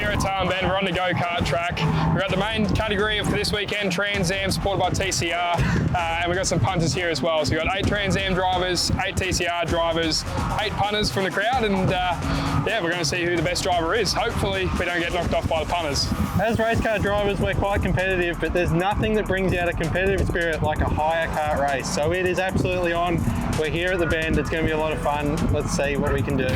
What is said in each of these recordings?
here at Tailem Bend. We're on the go-kart track. We're at the main category for this weekend, Trans Am, supported by TCR, and we've got some punters here as well. So we've got 8 Trans Am drivers, 8 TCR drivers, 8 punters from the crowd, and yeah, we're going to see who the best driver is. Hopefully we don't get knocked off by the punters. As race car drivers, we're quite competitive, but there's nothing that brings out a competitive spirit like a hire kart race. So it is absolutely on. We're here at the Bend. It's going to be a lot of fun. Let's see what we can do.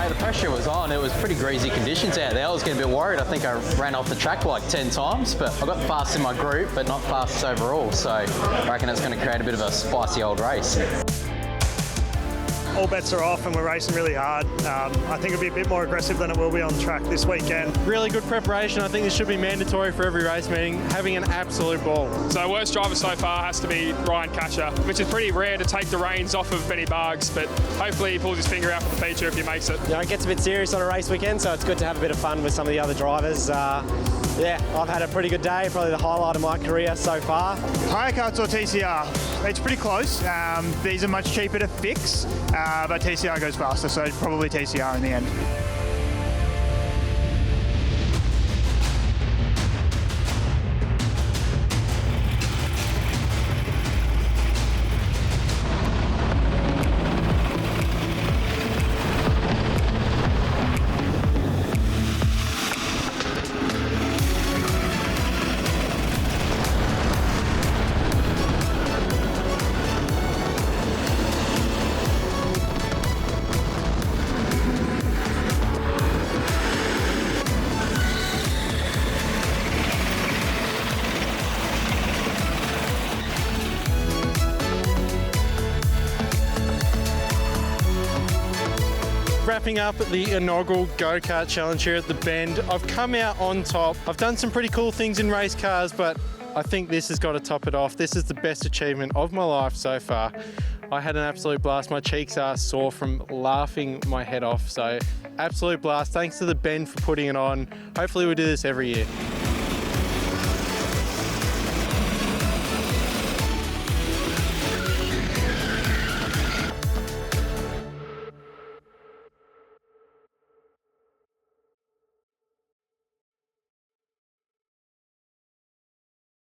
The pressure was on. It was pretty greasy conditions out there. I was getting a bit worried. I think I ran off the track like 10 times, but I got fast in my group, but not fastest overall. So I reckon it's going to create a bit of a spicy old race. All bets are off and we're racing really hard. I think it'll be a bit more aggressive than it will be on track this weekend. Really good preparation. I think this should be mandatory for every race meeting, having an absolute ball. So worst driver so far has to be Ryan Catcher, which is pretty rare to take the reins off of Benny Bargs, but hopefully he pulls his finger out for the feature if he makes it. You know, it gets a bit serious on a race weekend, so it's good to have a bit of fun with some of the other drivers. Yeah, I've had a pretty good day, probably the highlight of my career so far. Hire karts or TCR? It's pretty close. These are much cheaper to fix, but TCR goes faster, so probably TCR in the end. Wrapping up the inaugural go-kart challenge here at the Bend. I've come out on top. I've done some pretty cool things in race cars, but I think this has got to top it off. This is the best achievement of my life so far. I had an absolute blast. My cheeks are sore from laughing my head off. So absolute blast. Thanks to the Bend for putting it on. Hopefully we do this every year.